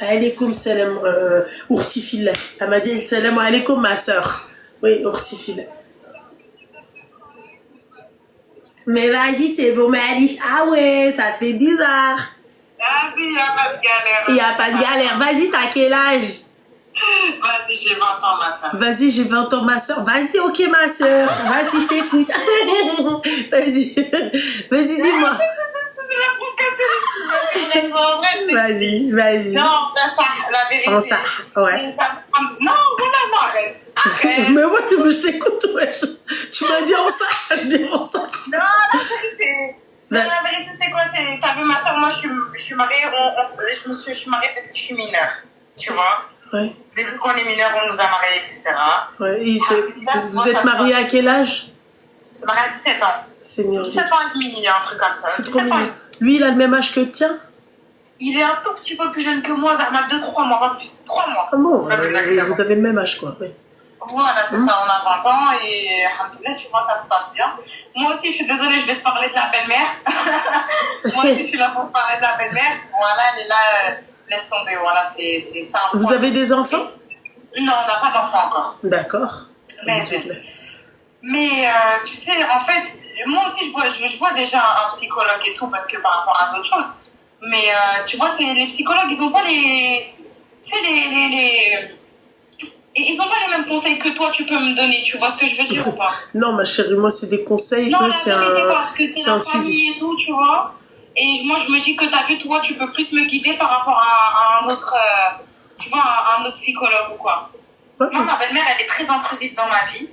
Alaykoum salam, Urtifillah. Elle m'a dit salam alaykoum, ma soeur. Oui, Urtifillah. Mais vas-y, c'est bon, Malice. Ah ouais, ça te fait bizarre. Vas-y, il n'y a pas de galère. Il n'y a pas de galère. Vas-y, t'as quel âge? Vas-y, j'ai 20 ans, ma soeur. Vas-y, j'ai 20 ans, ma soeur. Vas-y, ok, ma soeur. Vas-y, je t'écoute. Vas-y. Vas-y, dis-moi. Vas-y, vas-y. Non, la vérité. En ça, ouais. Non, non, arrête. Arrête. Mais ouais, je t'écoute, ouais. Tu m'as dit en ça, je dis en ça. Non, la vérité. Non, la vérité, c'est quoi? T'as vu ma soeur, moi, je suis mariée, je suis mariée depuis que je suis mineure. Tu vois? Ouais. Depuis qu'on est mineur, on nous a mariés, etc. Ouais. Et vous êtes mariés à quel âge? On s'est mariés à 17 ans. Seigneur. 17 ans et demi, un truc comme ça. C'est trop mignon. Lui, il a le même âge que le tien? Il est un tout petit peu plus jeune que moi, ça m'a 2-3 mois, pas plus. 3 mois. Ah bon, vous avez le même âge, quoi. Ouais. Voilà, c'est ça, on a 20 ans et alhamdoulilah, tu vois, ça se passe bien. Moi aussi, je suis désolée, je vais te parler de la belle-mère. Moi aussi, je suis là pour te parler de la belle-mère. Voilà, elle est là, laisse tomber, voilà, c'est ça. Vous avez des enfants? Non, on n'a pas d'enfants encore. D'accord. Mais tu sais, en fait, moi aussi, je vois déjà un psychologue et tout, parce que par rapport à d'autres choses. Mais tu vois, les psychologues, ils n'ont pas les... Tu sais, ils n'ont pas les mêmes conseils que toi, tu peux me donner. Tu vois ce que je veux dire ou pas? Non, ma chérie, moi, c'est des conseils. Non, c'est parce que c'est la famille et tout, tu vois. Et moi, je me dis que t'as vu, toi, tu peux plus me guider par rapport à un autre... tu vois, un autre psychologue ou quoi. Ouais. Moi, ma belle-mère, elle est très intrusive dans ma vie.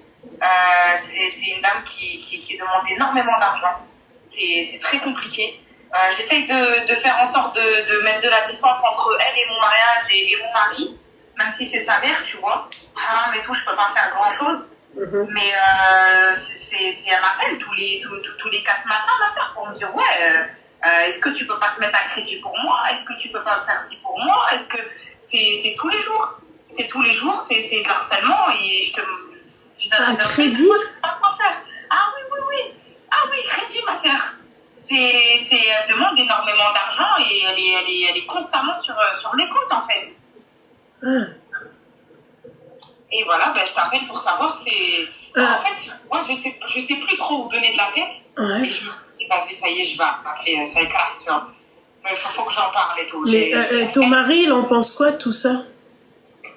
C'est une dame qui demande énormément d'argent. C'est très compliqué. J'essaye de faire en sorte de mettre de la distance entre elle et mon mariage et mon mari, même si c'est sa mère, tu vois. Mais tout, je peux pas faire grand-chose. Mais elle m'appelle tous les 4 matins, ma soeur, pour me dire, ouais, est-ce que tu peux pas te mettre à crédit pour moi? Est-ce que tu peux pas me faire ci pour moi? Est-ce que c'est tous les jours? C'est tous les jours, c'est de l'harcèlement et un crédit? Ah oui. Ah oui, crédit, ma soeur. Elle demande énormément d'argent et elle est constamment sur mes comptes, en fait. Et voilà, je t'appelle pour savoir, en fait, moi, je sais plus trop où donner de la tête. Ouais. Et je me dis, vas-y, ça y est, je vais appeler ça écarte, tu vois. Il faut que j'en parle et tout. Mais ton mari, il en pense quoi de tout ça?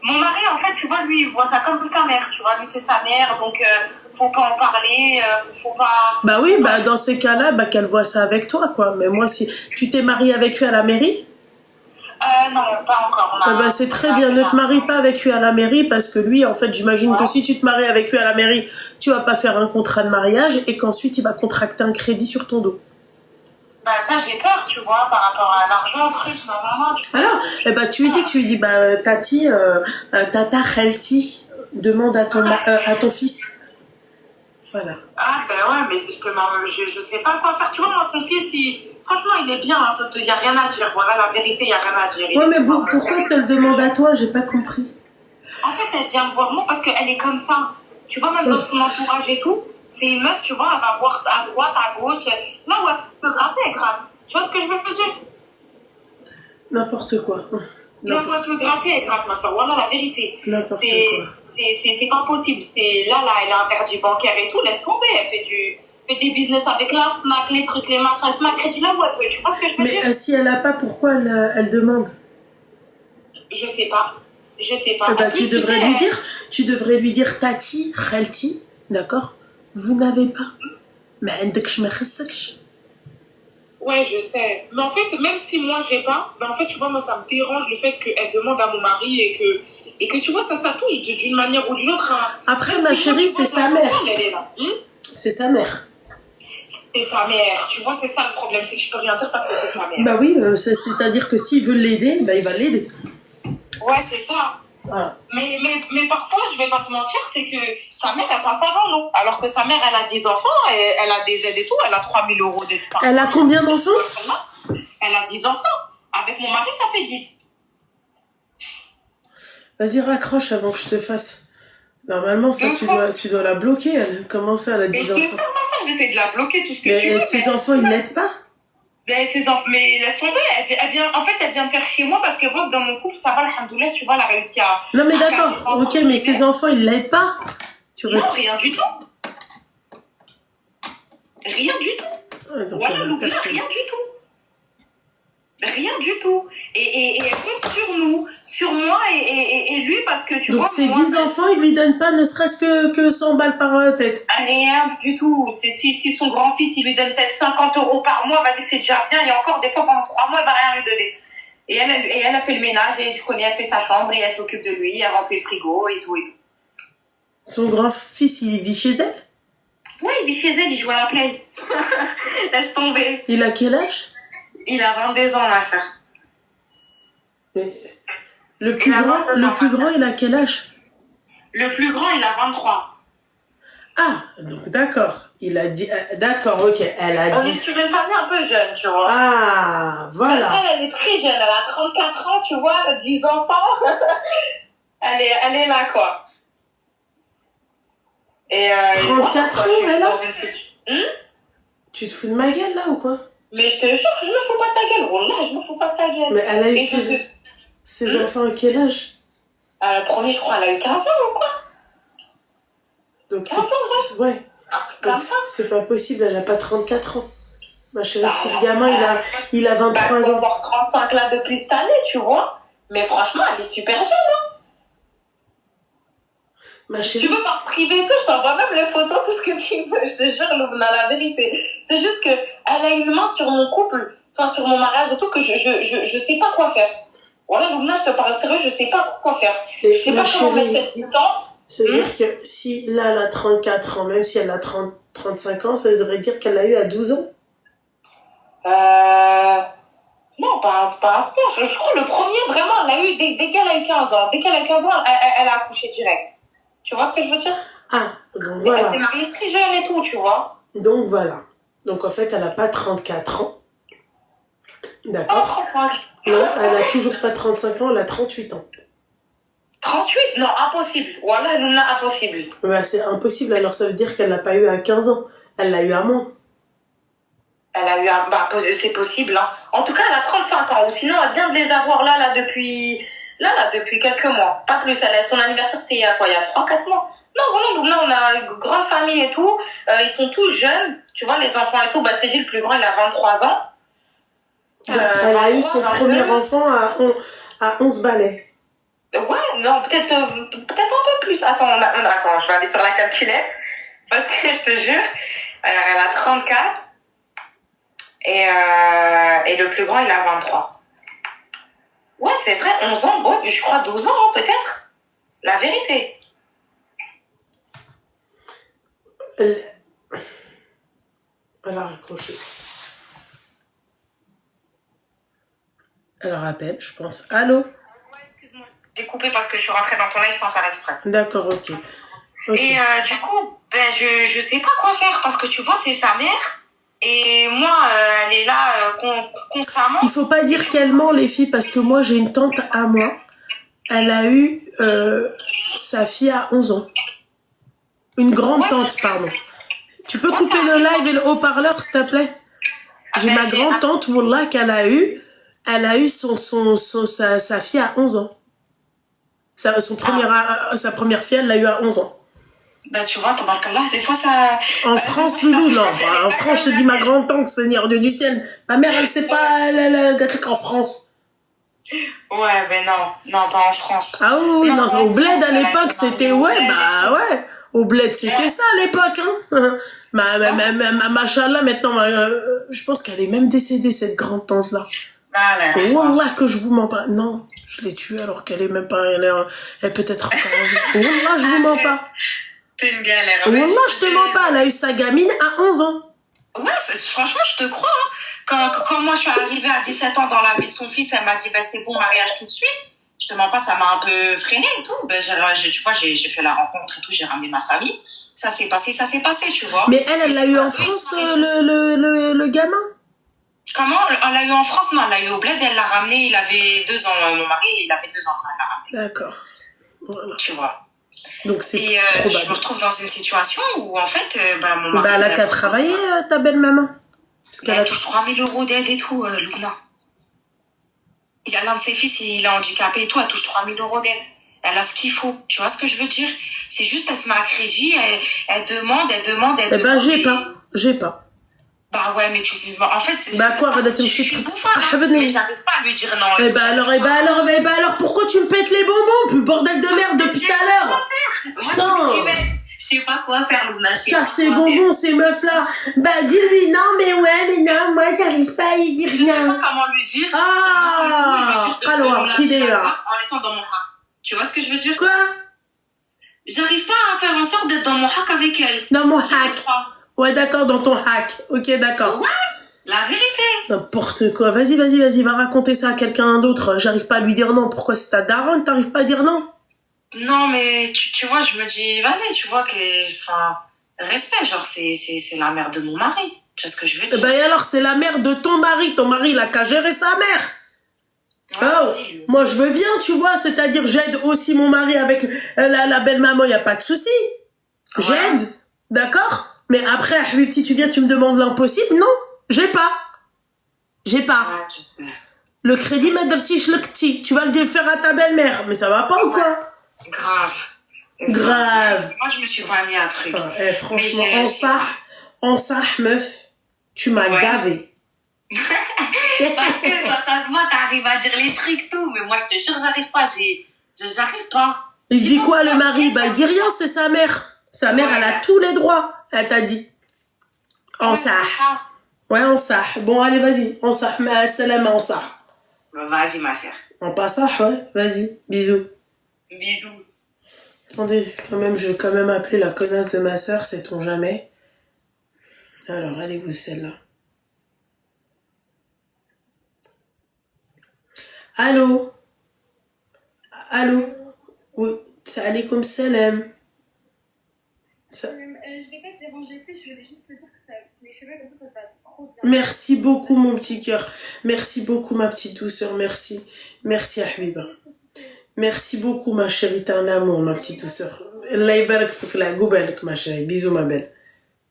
Mon mari, en fait, tu vois, lui, il voit ça comme sa mère, tu vois. Lui, c'est sa mère, donc faut pas en parler, faut pas... Bah oui, dans ces cas-là, qu'elle voit ça avec toi, quoi. Mais moi, si tu t'es mariée avec lui à la mairie? Non, pas encore. C'est très bien, ne te marie pas avec lui à la mairie, parce que lui, en fait, j'imagine que si tu te maries avec lui à la mairie, tu vas pas faire un contrat de mariage et qu'ensuite, il va contracter un crédit sur ton dos. Ça, j'ai peur, tu vois, par rapport à l'argent, truc, normalement. Alors, tu lui dis, Tati, Tata Khelti, demande à ton fils. Voilà. Ah, ouais, mais je sais pas quoi faire. Tu vois, moi, son fils, franchement, il est bien, hein, il n'y a rien à dire. Voilà, la vérité, il n'y a rien à dire. Ouais, mais bon, pourquoi elle te le demande à toi? J'ai pas compris. En fait, elle vient me voir moi parce qu'elle est comme ça. Tu vois, même dans son entourage et tout, c'est une meuf, tu vois, elle va voir à droite, à gauche. Là où elle peut gratter, elle gratte. Tu vois ce que je veux dire? N'importe quoi. Là où elle peut gratter, elle gratte, ma soeur. Voilà la vérité. N'importe quoi. C'est pas possible. Là, elle a interdit bancaire et tout, laisse tomber. Elle fait des business avec la FNAC, les trucs, les machins, elle se met à crédit là où elle peut. Tu vois ce que je veux dire? Mais si elle a pas, pourquoi elle demande? Je sais pas. Tu devrais lui dire Tati, Khelti, d'accord? Vous n'avez pas. Mais ouais, je sais. Mais en fait, même si moi j'ai pas, en fait, tu vois, moi ça me dérange le fait qu'elle demande à mon mari et que tu vois, ça touche d'une manière ou d'une autre. Après, ma chérie, c'est sa mère. C'est sa mère. C'est sa mère. Tu vois, c'est ça le problème, c'est que je peux rien dire parce que c'est sa mère. Oui, c'est-à-dire que s'il veut l'aider, il va l'aider. Ouais, c'est ça. Voilà. Mais parfois, je vais pas te mentir, c'est que sa mère, elle passe avant nous. Alors que sa mère, elle a 10 enfants, et elle a des aides et tout, elle a 3 000 € d'aide. Elle a combien d'enfants? Elle a 10 enfants. Avec mon mari, ça fait 10. Vas-y, raccroche avant que je te fasse. Normalement, ça, tu dois la bloquer, elle. Comment ça, elle a 10 enfants? J'essaie de la bloquer tout ce que tu veux. Mais ses enfants, ils l'aident pas? Mais laisse tomber, elle vient de faire chez moi parce qu'elle voit que dans mon couple, ça va, alhamdoulilah, tu vois, elle a réussi à... Non mais d'accord, ok, mais ses enfants, ils l'aident pas. Non, rien du tout. Rien du tout. Ouais, donc Voilà, l'oubli, rien du tout. Rien du tout. Et elle compte sur nous, sur moi et lui parce que tu donc vois... Donc ses moi, 10 enfants, ils lui donnent pas ne serait-ce que 100 balles par tête. Rien du tout. Si son grand-fils, il lui donne peut-être 50 € par mois, vas-y, c'est déjà bien. Et encore, des fois, pendant 3 mois, il va rien lui donner. Et elle a fait le ménage, et tu connais, elle fait sa chambre, et elle s'occupe de lui, elle remplit le frigo, et tout, et tout. Son grand-fils, il vit chez elle? Ouais, il vit chez elle, il joue à la play. Laisse tomber. Il a quel âge? Il a 22 ans, ma soeur. Mais le plus grand, il a quel âge? Le plus grand, il a 23. Ah, donc d'accord. Il a dit... d'accord, ok. Elle a dit... On est sur une famille un peu jeune, tu vois. Ah, voilà. Elle est très jeune. Elle a 34 ans, tu vois. Elle a 10 enfants. elle est là, quoi. Et 34 ans, elle a une... Tu te fous de ma gueule, là, ou quoi? Mais je te jure, je me fous pas de ta gueule. Wallah, je me fous pas de ta gueule. Mais elle a eu ses enfants à quel âge? Le premier, je crois, elle a eu 15 ans, ou quoi? Donc 15 ans, ouais. Comme ça. C'est pas possible, elle a pas 34 ans. Ma chérie, si le gamin, il a 23 ans. Il va avoir 35 là depuis cette année, tu vois. Mais franchement, elle est super jeune, hein. Ma chérie. Tu veux par privé et tout, je t'envoie même les photos, tout ce que tu veux. Je te jure, Loubna, la vérité. C'est juste que elle a une main sur mon couple, enfin sur mon mariage et tout, que je sais pas quoi faire. Voilà, Loubna, je te parle sérieux, je sais pas quoi faire. Et je sais pas comment mettre cette distance. C'est-à-dire que si là, elle a 34 ans, même si elle a 35 ans, ça voudrait dire qu'elle l'a eu à 12 ans? Non, pas à ce point. Je crois le premier, vraiment, elle l'a eu dès qu'elle a eu 15 ans. Dès qu'elle a eu 15 ans, elle a accouché direct. Tu vois ce que je veux dire? Ah, donc voilà. Elle s'est mariée très jeune et tout, tu vois. Donc voilà. Donc en fait, elle n'a pas 34 ans. D'accord. 35. Non, elle a toujours pas 35 ans, elle a 38 ans. 38? Non, impossible. Voilà, non, impossible. Bah, c'est impossible, alors ça veut dire qu'elle l'a pas eu à 15 ans. Elle l'a eu à moins. Elle a eu un... Bah, c'est possible, hein. En tout cas, elle a 35 ans. Ou sinon, elle vient de les avoir depuis quelques mois. Pas plus. Son anniversaire, c'était il y a quoi? Il y a 3-4 mois. Non, voilà, là, on a une grande famille et tout. Ils sont tous jeunes. Tu vois, les enfants et tout. Bah, je t'ai dit, le plus grand, il a 23 ans. Donc, elle a eu son premier enfant à 11 balais. Ouais, non, peut-être un peu plus. Attends, je vais aller sur la calculette. Parce que je te jure, elle a 34. Et le plus grand, il a 23. Ouais, c'est vrai, 11 ans, bon, je crois 12 ans, peut-être. La vérité. Elle a raccroché. Elle rappelle, je pense. Allô? Excuse-moi. J'ai coupé parce que je suis rentrée dans ton live sans faire exprès. D'accord, ok. Et du coup, je sais pas quoi faire parce que tu vois, c'est sa mère. Et moi, elle est là constamment. Il faut pas dire qu'elle ment, les filles, parce que moi, j'ai une tante à moi. Elle a eu sa fille à 11 ans. Une grande tante, pardon. Tu peux couper le live et le haut-parleur, s'il te plaît? J'ai ma grande tante, Wallah, qu'elle a eu. Elle a eu sa fille à 11 ans. Sa première fille, elle l'a eu à 11 ans. Bah, tu vois, là, des fois, ça... En France, Loulou, non. En France, je te dis ma grande tante, Seigneur Dieu du ciel. Ma mère, elle sait pas, elle a gâté qu'en France. Ouais, mais non, pas en France. Ah oui, non, au bled, à l'époque, c'était, ouais. Au bled, c'était ça, à l'époque, hein. Machallah, maintenant, je pense qu'elle est même décédée, cette grande tante-là. Wallah, que je vous mens pas. Non, je l'ai tuée alors qu'elle est même pas, elle peut être encore en vie. Wallah, je vous mens pas. C'est une galère. Wallah, je te mens pas, elle a eu sa gamine à 11 ans. Ouais, franchement, je te crois, hein. Quand moi, je suis arrivée à 17 ans dans la vie de son fils, elle m'a dit, c'est bon, mariage tout de suite. Je te mens pas, ça m'a un peu freinée et tout. Tu vois, j'ai fait la rencontre et tout, j'ai ramené ma famille. Ça s'est passé, tu vois. Mais elle l'a eu en France, le gamin? Comment? Elle l'a eu en France? Non, elle l'a eu au bled, elle l'a ramené, il avait 2 ans. Mon mari, il avait 2 ans quand elle l'a ramené. D'accord. Voilà. Tu vois. Donc c'est je me retrouve dans une situation où, en fait, mon mari... elle a qu'à travailler, ta belle maman. Elle touche 3000 euros d'aide et tout, Lubna. Il y a l'un de ses fils, il est handicapé et tout, elle touche 3000 euros d'aide. Elle a ce qu'il faut. Tu vois ce que je veux dire? C'est juste, elle se met à crédit, elle demande. Eh ben, j'ai pas. Bah ouais, mais tu sais, en fait, bah quoi, je suis bouffarde, mais j'arrive pas à lui dire non. Eh ben alors, pourquoi tu me pètes les bonbons, plus bordel de merde depuis tout à l'heure? Putain. Je sais pas quoi faire, Lubna. Car ces bonbons, ces meufs-là. Bah, dis-lui, non, mais non, moi, j'arrive pas à y dire rien. Je sais pas comment lui dire. Ah, alors, qui est là? En étant dans mon hack. Tu vois ce que je veux dire? Quoi? J'arrive pas à faire en sorte d'être dans mon hack avec elle. Dans mon hack? Ouais, d'accord, dans ton hack. Ok, d'accord. Ouais, la vérité. N'importe quoi. Vas-y, va raconter ça à quelqu'un d'autre. J'arrive pas à lui dire non. Pourquoi c'est ta daronne, t'arrives pas à dire non? Non, mais tu vois, je me dis, vas-y, tu vois que, enfin, respect, genre, c'est la mère de mon mari. Tu vois ce que je veux dire? Ben alors, c'est la mère de ton mari. Ton mari, il a qu'à gérer sa mère. Ouais, oh, moi, je veux bien, tu vois, c'est-à-dire, j'aide aussi mon mari avec la belle-maman, y a pas de souci. J'aide, ouais. D'accord? Mais après, Habibti, tu viens, tu me demandes l'impossible? Non, j'ai pas. Ouais, je sais. Le crédit, tu vas le faire à ta belle-mère. Mais ça va pas ou quoi? Grave. Moi, je me suis vraiment mis un truc. Franchement, en ça, meuf, tu m'as gavé. Parce que toi, ça se voit, t'arrives à dire les trucs, tout. Mais moi, je te jure, j'arrive pas. J'arrive pas. Il dit quoi, le mari? Bah, il dit rien, c'est sa mère. Sa mère, elle a tous les droits. Elle t'a dit. En ça. Ouais, en ça. Bon, allez, vas-y. En ça. Salam, en ça. Vas-y, ma sœur. En passant, ouais. Vas-y. Bisous. Bisous. Attendez, je vais quand même appeler la connasse de ma sœur, sait-on jamais. Alors, allez-vous, celle-là. Allô? Oui, alaykoum salam. Je vais pas te déranger plus, je vais juste te dire que les cheveux comme ça va trop bien. Merci beaucoup, mon petit cœur. Merci beaucoup, ma petite douceur. Merci. Merci, Habiba. Merci beaucoup, ma chérie. T'es un amour, ma petite douceur. Allah yabarak fik la goubalek, ma chérie. Bisous, ma belle.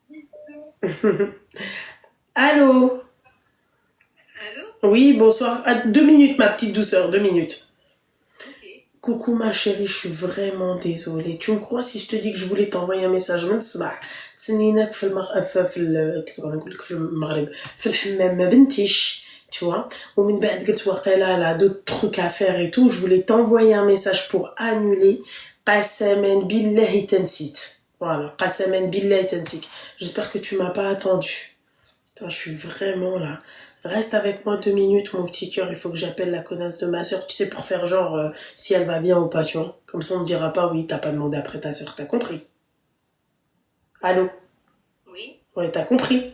Bisous. Allô? Allô? Oui, bonsoir. 2 minutes, ma petite douceur. 2 minutes. Okay. Coucou, ma chérie. Je suis vraiment désolée. Tu me crois si je te dis que je voulais t'envoyer un message من الصباح تسنيناك في المغرب في الحمام ما بنتيش tu vois ومن بعد قلت واقيلا là d'autres trucs à faire et tout je voulais t'envoyer un message pour annuler قسما بالله تنسيت voilà قسما بالله تنسيك j'espère que tu m'as pas attendu. Putain, je suis vraiment là. Reste avec moi 2 minutes, mon petit cœur. Il faut que j'appelle la connasse de ma sœur. Tu sais, pour faire genre si elle va bien ou pas, tu vois. Comme ça, on ne dira pas, oui, t'as pas demandé après ta sœur. T'as compris? Allô? Oui. Ouais, t'as compris?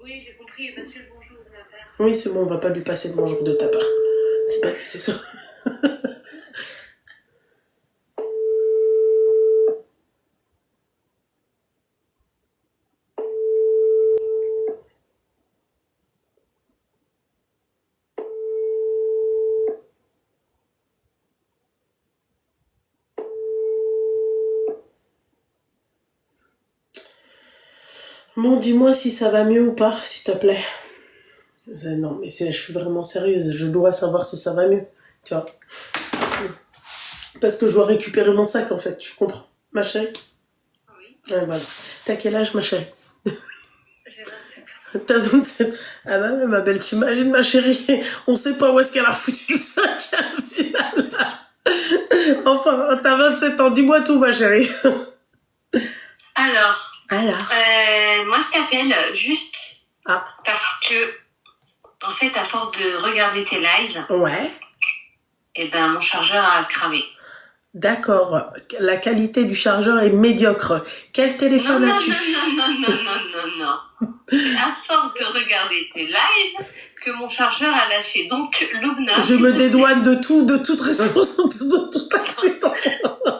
Oui, j'ai compris. Monsieur le bonjour de ma part. Oui, c'est bon, on va pas lui passer le bonjour de ta part. C'est pas nécessaire. Bon, dis-moi si ça va mieux ou pas, s'il te plaît. Non, mais je suis vraiment sérieuse. Je dois savoir si ça va mieux. Tu vois. Parce que je dois récupérer mon sac, en fait. Tu comprends, ma chérie? Oui. Ouais, voilà. T'as quel âge, ma chérie? J'ai 27 ans. T'as 27. Ah bah ouais, ma belle, t'imagines, ma chérie. On sait pas où est-ce qu'elle a foutu le sac, au final. Enfin, t'as 27 ans. Dis-moi tout, ma chérie. Alors, moi je t'appelle juste parce que, en fait, à force de regarder tes lives, ouais. Et ben mon chargeur a cramé. D'accord. La qualité du chargeur est médiocre. Quel téléphone as-tu? Non. À force de regarder tes lives, que mon chargeur a lâché. Donc, Lubna... Je me dédouane de toute responsabilité, de tout accident.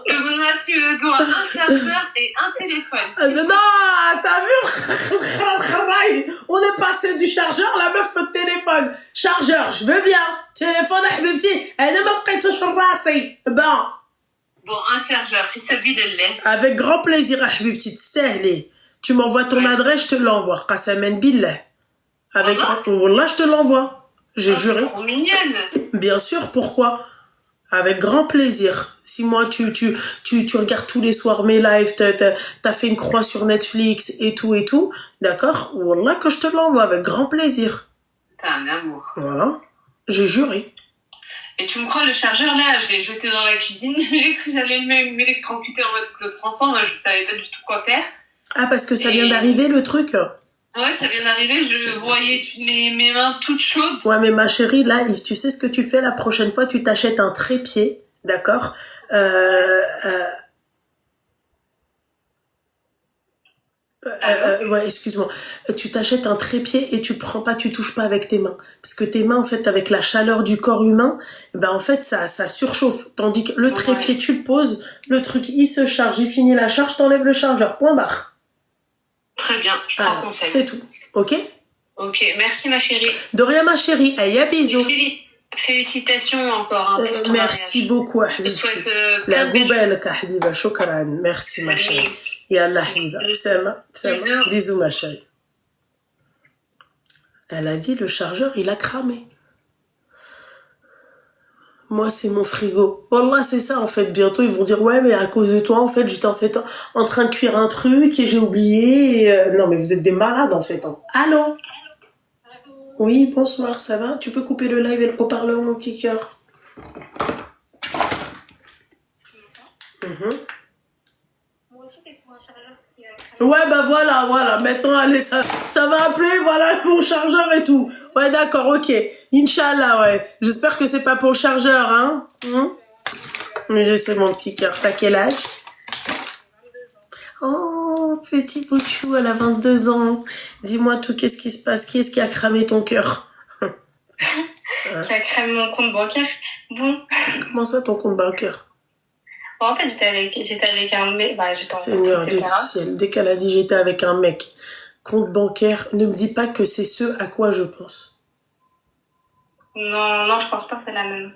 Lubna, tu me dois un chargeur et un téléphone. Non, t'as vu? On est passé du chargeur, la meuf le téléphone. Chargeur, je veux bien. Téléphone, Habibti. Elle ne m'a pas touché rasé. Bon, un chargeur, si celui de lait. Avec grand plaisir, Habibti. Tu m'envoies ton adresse, je te l'envoie. Qasaman billah. Avec Wallah, je te l'envoie. J'ai juré. C'est trop mignonne. Bien sûr, pourquoi? Avec grand plaisir. Si moi, tu regardes tous les soirs mes lives, t'as fait une croix sur Netflix et tout, d'accord? Wallah, que je te l'envoie avec grand plaisir. T'as un amour. Voilà. J'ai juré. Et tu me crois, le chargeur, là, je l'ai jeté dans la cuisine. J'ai cru que j'allais m'électrocuter en mode Claude François. Moi, je savais pas du tout quoi faire. Ah, parce que ça vient d'arriver, le truc? Ouais, ça vient d'arriver. Je voyais mes mains toutes chaudes. Ouais, mais ma chérie, là, tu sais ce que tu fais la prochaine fois? Tu t'achètes un trépied, d'accord? Ouais, excuse-moi. Tu t'achètes un trépied et tu touches pas avec tes mains. Parce que tes mains, en fait, avec la chaleur du corps humain, ben, en fait, ça surchauffe. Tandis que le trépied, tu le poses, le truc, il se charge, il finit la charge, t'enlèves le chargeur, point barre. Très bien, je prends conseil. C'est tout. Ok? Ok, merci ma chérie. De rien, ma chérie. Aïe, à bisous. Félicitations encore pour ton merci mariage. beaucoup, Je souhaite la plein de belles choses. Habiba, shukran. Merci, ma chérie. Yallah, Habiba. Bisous, ma chérie. Elle a dit, le chargeur, il a cramé. Moi, c'est mon frigo. Wallah, c'est ça, en fait. Bientôt, ils vont dire, ouais, mais à cause de toi, en fait, j'étais en train de cuire un truc et j'ai oublié. Non, mais vous êtes des malades, en fait. Hein. Allô? Oui, bonsoir, ça va? Tu peux couper le live et le haut-parleur, mon petit cœur? Ouais, bah voilà. Maintenant, allez, ça va appeler, voilà, mon chargeur et tout. Ouais, d'accord, ok. Inch'Allah, ouais. J'espère que c'est pas pour le chargeur, hein? Mais je sais, mon petit cœur. T'as quel âge? Oh, petit Bouchou, elle a 22 ans. Dis-moi tout, qu'est-ce qui se passe? Qui est-ce qui a cramé ton cœur? Qui a cramé mon compte bancaire. Bon. Comment ça, ton compte bancaire? En fait, j'étais avec un mec. Bah, j'étais en Seigneur Dieu du ciel, dès qu'elle a dit j'étais avec un mec, compte bancaire, ne me dis pas que c'est ce à quoi je pense. Non, je pense pas que c'est la même.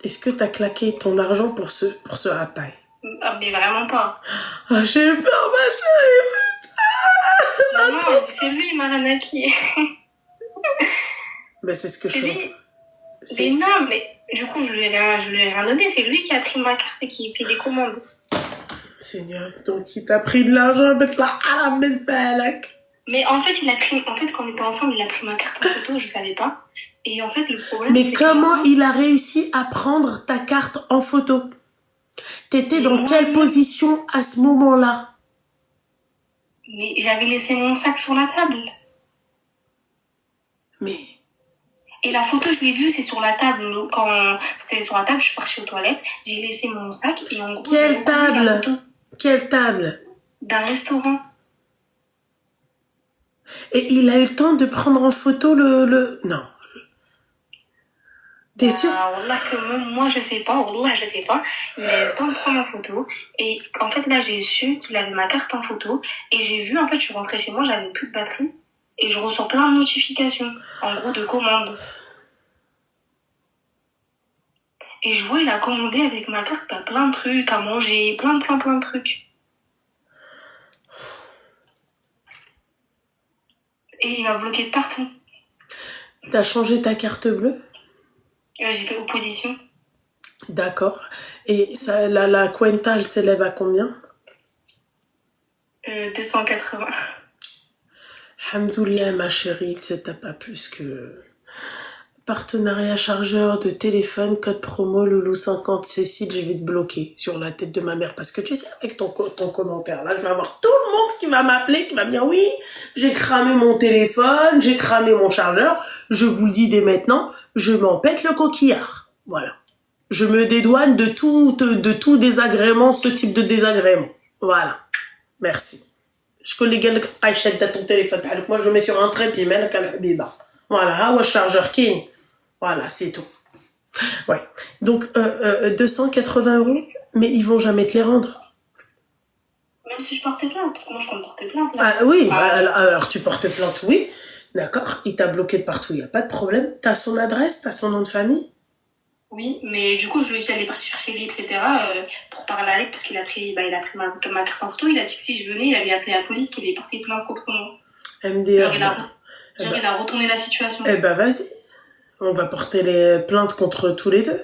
Est-ce que t'as claqué ton argent pour ce hataï? Ah, mais vraiment pas. Ah, j'ai eu peur, ma chérie, putain! Non, c'est lui, il m'a arnaqué. Ben, c'est ce que je suis. Mais non, mais du coup, je lui ai rien donné. C'est lui qui a pris ma carte et qui fait des commandes. Seigneur, donc il t'a pris de l'argent avec la arabe. Mais en fait, quand on était ensemble, il a pris ma carte en photo, je savais pas. Et en fait, le problème, mais comment il a réussi à prendre ta carte en photo? T'étais dans quelle position à ce moment-là? Mais j'avais laissé mon sac sur la table. Mais... Et la photo, je l'ai vue, c'est sur la table. Quand c'était sur la table, je suis partie aux toilettes, j'ai laissé mon sac et en gros... Quelle table? Quelle table? D'un restaurant. Et il a eu le temps de prendre en photo le... Non. T'es sûr? Wallah que moi, je sais pas. Il a eu le temps de prendre en photo. Et en fait, là, j'ai su qu'il avait ma carte en photo. Et j'ai vu, en fait, je suis rentrée chez moi, j'avais plus de batterie. Et je reçois plein de notifications, en gros, de commandes. Et je vois, il a commandé avec ma carte plein de trucs à manger, plein de trucs. Et il m'a bloqué de partout. T'as changé ta carte bleue? J'ai fait opposition. D'accord. Et ça, la cuenta, elle s'élève à combien? 280. Alhamdoulilah, ma chérie, t'as pas plus que... Partenariat chargeur de téléphone, code promo Loulou 50 Cécile, je vais te bloquer sur la tête de ma mère. Parce que tu sais, avec ton commentaire là, je vais avoir tout le monde qui va m'appeler, qui va me dire oui, j'ai cramé mon téléphone, j'ai cramé mon chargeur. Je vous le dis dès maintenant, je m'en pète le coquillard. Voilà. Je me dédouane de tout désagrément, ce type de désagrément. Voilà. Merci. Je connais les gars qui achètent ton téléphone. Moi, je le mets sur un trépied, mais voilà, ou chargeur King. Voilà, c'est tout. Ouais. Donc, 280 €, mais ils vont jamais te les rendre. Même si je portais plainte, parce que moi je compte porter plainte. Là. Ah oui, alors tu portes plainte, oui. D'accord, il t'a bloqué de partout, il n'y a pas de problème. T'as son adresse, t'as son nom de famille? Oui, mais du coup, je lui ai dit d'aller partir chez lui, etc. Pour parler avec, parce qu'il a pris ma carte en photo. Il a dit que si je venais, il allait appeler la police, qu'il allait porter plainte contre moi. MDR. Genre, il a retourné la situation. Eh ben, vas-y. On va porter les plaintes contre tous les deux.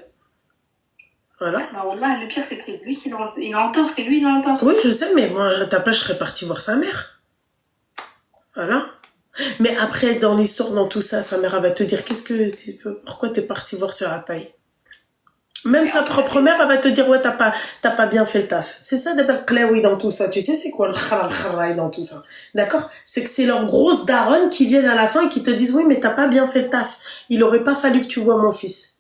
Voilà. Bah, voilà, le pire, c'est que c'est lui qui il a en tort, c'est lui, il a en tort. Oui, je sais, mais moi, à ta place, je serais partie voir sa mère. Voilà. Mais après, dans l'histoire, dans tout ça, sa mère, elle va te dire, pourquoi t'es partie voir sur la taille? Même sa propre mère, elle va te dire, ouais, t'as pas bien fait le taf. C'est ça, d'abord, oui, dans tout ça. Tu sais, c'est quoi le kharal dans tout ça? D'accord? C'est que c'est leurs grosses daronnes qui viennent à la fin et qui te disent, oui, mais t'as pas bien fait le taf. Il aurait pas fallu que tu vois mon fils.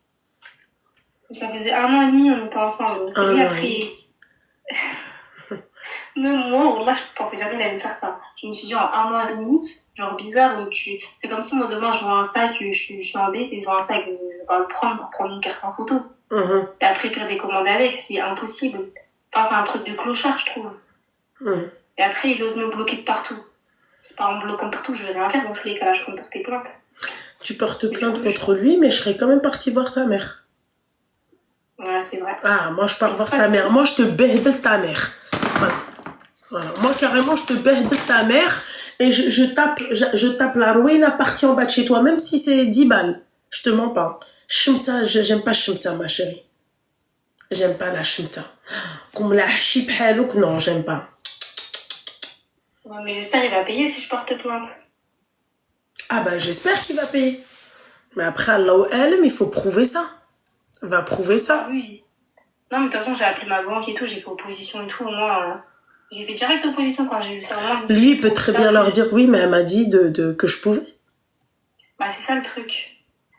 Ça faisait 1 an et demi, on était ensemble. C'est lui après. Même moi, là, je pensais jamais qu'il allait me faire ça. Je me suis dit, en 1 an et demi, genre bizarre, c'est comme si moi, demain, je vois un sac, je suis en date et je vois un sac, je vais pas le prendre pour prendre une carte en photo. Et après faire des commandes avec, c'est impossible. Enfin, c'est un truc de clochard, je trouve. Et après, il ose me bloquer de partout. C'est pas en bloquant de partout, je vais rien faire, dans tous les cas, là, je compte porter plainte. Tu portes plainte contre lui, mais je serais quand même partie voir sa mère. Ouais, c'est vrai. Ah, moi, je pars voir ta mère. Moi, je te behdel ta mère. Voilà. Moi, carrément, je te behdel ta mère et je tape la rouine partie en bas de chez toi, même si c'est 10 balles. Je te mens pas. Chimta, j'aime pas chimta, ma chérie. J'aime pas la chimta. Comme la hachib halouk, non, j'aime pas. Ouais, mais j'espère qu'il va payer si je porte plainte. Ah ben, j'espère qu'il va payer. Mais après, Allah ou elle, il faut prouver ça. Va prouver ça. Ah, oui. Non, mais de toute façon, j'ai appelé ma banque et tout, j'ai fait opposition et tout. Moi, j'ai fait direct opposition quand j'ai vu ça. Moi, lui, il peut très bien leur dire oui, mais elle m'a dit que je pouvais. Bah, c'est ça le truc.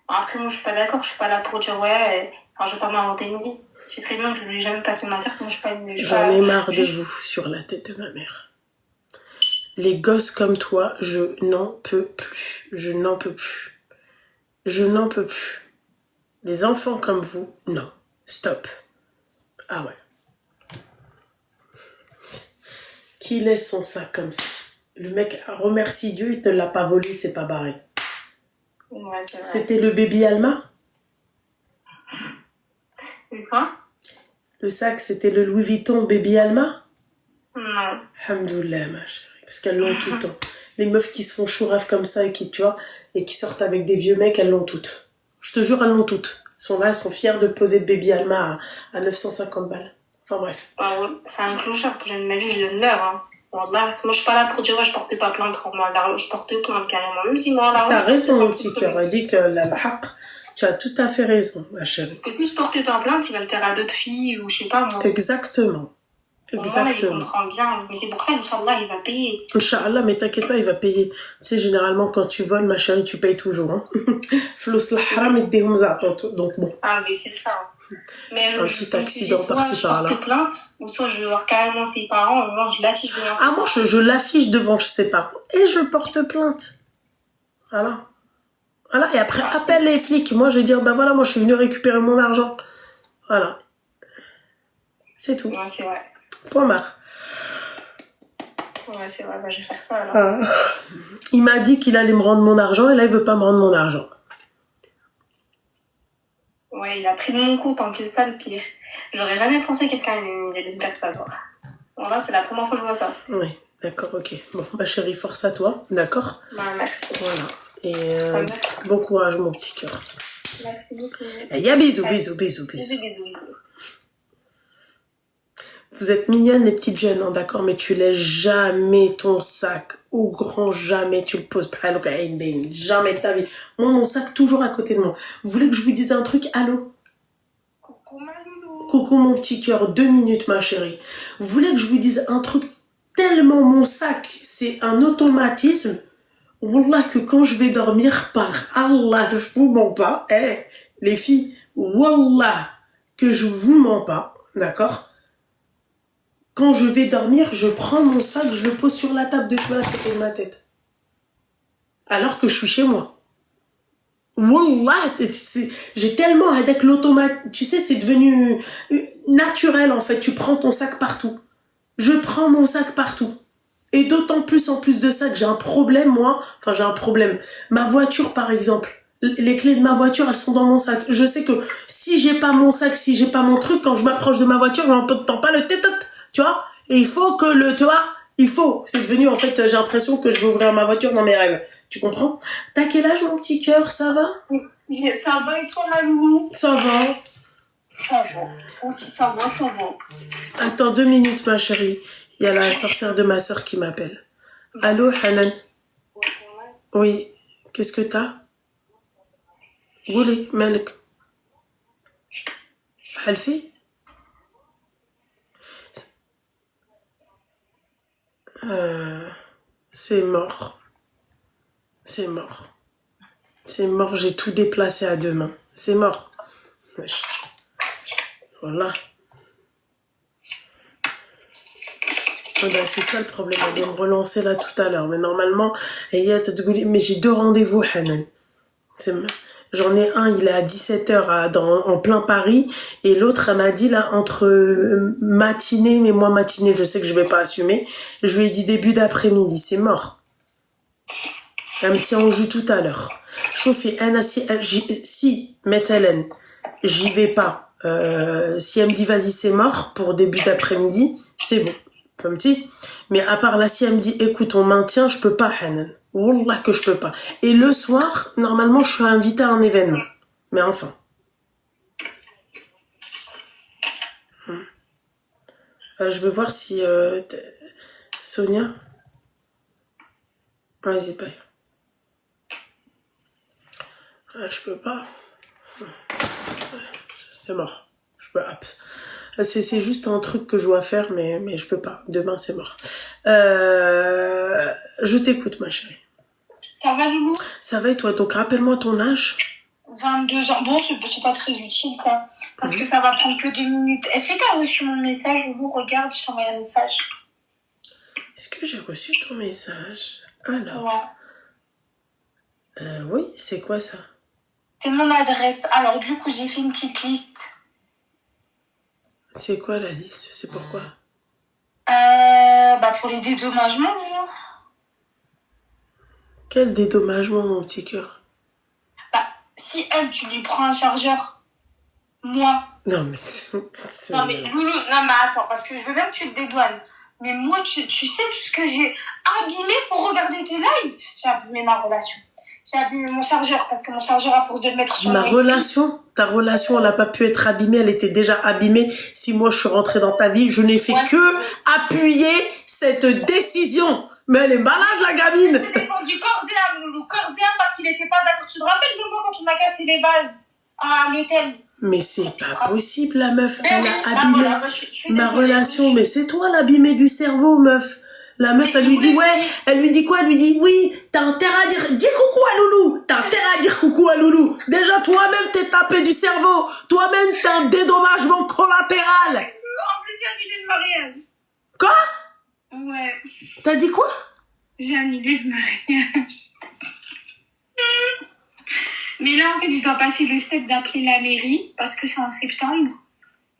Après, moi, je suis pas d'accord. Je suis pas là pour dire ouais, je vais pas m'inventer une vie. Je sais très bien que je lui ai jamais passé ma carte. Moi, je suis pas une. J'en ai marre de vous sur la tête de ma mère. Les gosses comme toi, je n'en peux plus. Je n'en peux plus. Je n'en peux plus. Les enfants comme vous, non. Stop. Ah ouais. Qui laisse son sac comme ça? Le mec remercie Dieu, il te l'a pas volé, c'est pas barré. Ouais, c'est vrai. C'était le baby Alma? Et quoi? Le sac, c'était le Louis Vuitton baby Alma? Non. Alhamdoulilah, ma chérie. Parce qu'elles l'ont tout le temps. Les meufs qui se font chouraf comme ça et qui, tu vois, et qui sortent avec des vieux mecs, elles l'ont toutes. Je te jure, elles l'ont toutes. Elles sont là, elles sont fières de poser baby Alma à 950 balles. Enfin bref. Ah ouais, c'est un clochard. Je ne je donne l'heure. Hein. Voilà. Moi, je suis pas là pour dire ouais, je porte pas plainte. Moi, je porte plainte carrément. Même si moi, là. T'as raison, mon petit cœur. Elle dit que la haq, tu as tout à fait raison, ma chérie. Parce que si je porte pas plainte, il va le faire à d'autres filles ou je sais pas moi. Exactement. Exactement. Là, il comprend bien. Mais c'est pour ça, Inch'Allah, il va payer. Inch'Allah, mais t'inquiète pas, il va payer. Tu sais, généralement, quand tu voles, ma chérie, tu payes toujours. Hein. Flous l'haram et des donc bon. Ah, mais c'est ça. Mais un petit accident par-ci par-là. Soit je porte plainte, ou soit je vais voir carrément ses parents, ou moi je l'affiche devant ses parents. Ah, moi, je l'affiche devant ses parents. Et je porte plainte. Voilà. Voilà, et après, appelle les flics. Moi, je vais dire, ben voilà, moi, je suis venue récupérer mon argent. Voilà. C'est tout. Ouais, c'est vrai. Point barre. Ouais, c'est vrai, bah, je vais faire ça alors. Ah. Il m'a dit qu'il allait me rendre mon argent, et là, il veut pas me rendre mon argent. Ouais, il a pris de mon compte, en plus, ça, le pire. J'aurais jamais pensé que quelqu'un allait me faire ça, quoi. Bon, là, c'est la première fois que je vois ça. Oui, d'accord, ok. Bon, ma chérie, force à toi, d'accord? Bah, merci. Voilà. Et bon courage, mon petit cœur. Merci beaucoup. Et y a bisous, bisous, bisous, bisous. Vous êtes mignonnes, les petites jeunes, hein, d'accord? Mais tu laisses jamais ton sac au grand jamais. Tu le poses pas, jamais de ta vie. Moi, mon sac, toujours à côté de moi. Vous voulez que je vous dise un truc? Allô? Coucou, ma loulou. Coucou, mon petit cœur. 2 minutes, ma chérie. Vous voulez que je vous dise un truc? Tellement mon sac, c'est un automatisme. Wallah, que quand je vais dormir, par Allah, je vous mens pas. Les filles, wallah, que je vous mens pas. D'accord? Quand je vais dormir, je prends mon sac, je le pose sur la table de chevet à côté de ma tête. Alors que je suis chez moi. Wallah, j'ai tellement avec l'automate, tu sais, c'est devenu naturel en fait. Tu prends ton sac partout. Je prends mon sac partout. Et d'autant plus, en plus de ça, que j'ai un problème, moi. Enfin, j'ai un problème. Ma voiture, par exemple. Les clés de ma voiture, elles sont dans mon sac. Je sais que si j'ai pas mon sac, si j'ai pas mon truc, quand je m'approche de ma voiture, je n'entends pas le tétote. Tu vois? Et il faut que tu vois, il faut. C'est devenu, en fait, j'ai l'impression que je vais ouvrir ma voiture dans mes rêves. Tu comprends? T'as quel âge, mon petit cœur? Ça va? Ça va et toi, ma loulou? Ça va. Ça va. Aussi, ça va, ça va. Attends 2 minutes, ma chérie. Il y a la sorcière de ma soeur qui m'appelle. Allô, Hanan? Oui. Qu'est-ce que t'as? قولي مالك حلفي c'est mort. C'est mort. C'est mort, j'ai tout déplacé à demain. C'est mort. Wesh. Voilà. Voilà, c'est ça le problème. Elle doit me relancer là tout à l'heure. Mais normalement, mais j'ai 2 rendez-vous, Hanan. J'en ai un, il est à 17h en plein Paris. Et l'autre, elle m'a dit là, entre matinée, mais moi matinée, je sais que je vais pas assumer. Je lui ai dit début d'après-midi, c'est mort. Elle me tient en jus tout à l'heure. Chauffez, si, Hélène, j'y vais pas. Si elle me dit vas-y, c'est mort pour début d'après-midi, c'est bon. Comme dit. Mais à part là, si elle me dit écoute, on maintient, je peux pas, Hanan. Wallah que je peux pas. Et le soir, normalement, je suis invitée à un événement. Mais enfin. Je veux voir si... Sonia. Vas-y, bye. Je peux pas. C'est mort. Je peux... C'est juste un truc que je dois faire, mais je peux pas. Demain, c'est mort. Je t'écoute, ma chérie. Ça va, loulou? Ça va et toi? Donc, rappelle-moi ton âge. 22 ans. Bon, c'est pas très utile, ça. Parce que ça va prendre que 2 minutes. Est-ce que t'as reçu mon message, loulou? Regarde, je t'ai envoyé un message. Est-ce que j'ai reçu ton message? Alors. Ouais. Oui, c'est quoi ça? C'est mon adresse. Alors, du coup, j'ai fait une petite liste. C'est quoi la liste? C'est pourquoi? Pour les dédommagements, loulou. Quel dédommagement, mon petit cœur? Si elle, tu lui prends un chargeur, moi. Non, mais Non, mais loulou, non, mais attends, parce que je veux bien que tu te dédouanes. Mais moi, tu sais tout ce que j'ai abîmé pour regarder tes lives? J'ai abîmé ma relation. J'ai abîmé mon chargeur, parce que mon chargeur, à force de le mettre sur ma relation, ta relation, elle n'a pas pu être abîmée, elle était déjà abîmée. Si moi, je suis rentrée dans ta vie, je n'ai fait que appuyer cette décision. Mais elle est malade, la gamine. Je t'ai défendu corps et âme, loulou, corps et âme, parce qu'il n'était pas d'accord. Tu te rappelles de moi quand tu m'as cassé les vases à l'hôtel? Mais c'est pas possible, la meuf. Mais elle oui, a abîmé ma relation. Mais c'est toi l'abîmé du cerveau, meuf. La meuf, elle lui dit, elle lui dit quoi? Elle lui dit, oui, t'as intérêt à dire, dis coucou à Loulou. T'as intérêt à dire coucou à Loulou. Déjà, toi-même, t'es tapé du cerveau. Toi-même, t'as un dédommagement collatéral. En plus, j'ai annulé le mariage. Quoi? Ouais. T'as dit quoi? J'ai annulé le mariage. Mais là, en fait, je dois passer le step d'appeler la mairie parce que c'est en septembre.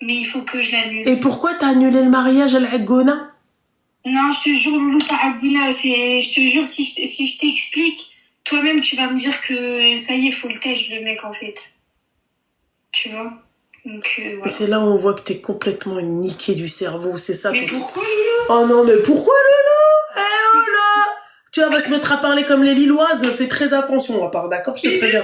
Mais il faut que je l'annule. Et pourquoi t'as annulé le mariage à l'Agona? Non, je te jure, Loulou, pas Agona. Je te jure, si je t'explique, toi-même, tu vas me dire que ça y est, faut le tèche, le mec, en fait. Tu vois? Donc, voilà. C'est là où on voit que t'es complètement niqué du cerveau, c'est ça. Mais pourquoi, Loulou? Oh non, mais pourquoi, Loulou? Eh oh là! Tu vas se mettre à parler comme les Lilloises, fais très attention à part, d'accord? Je te préviens.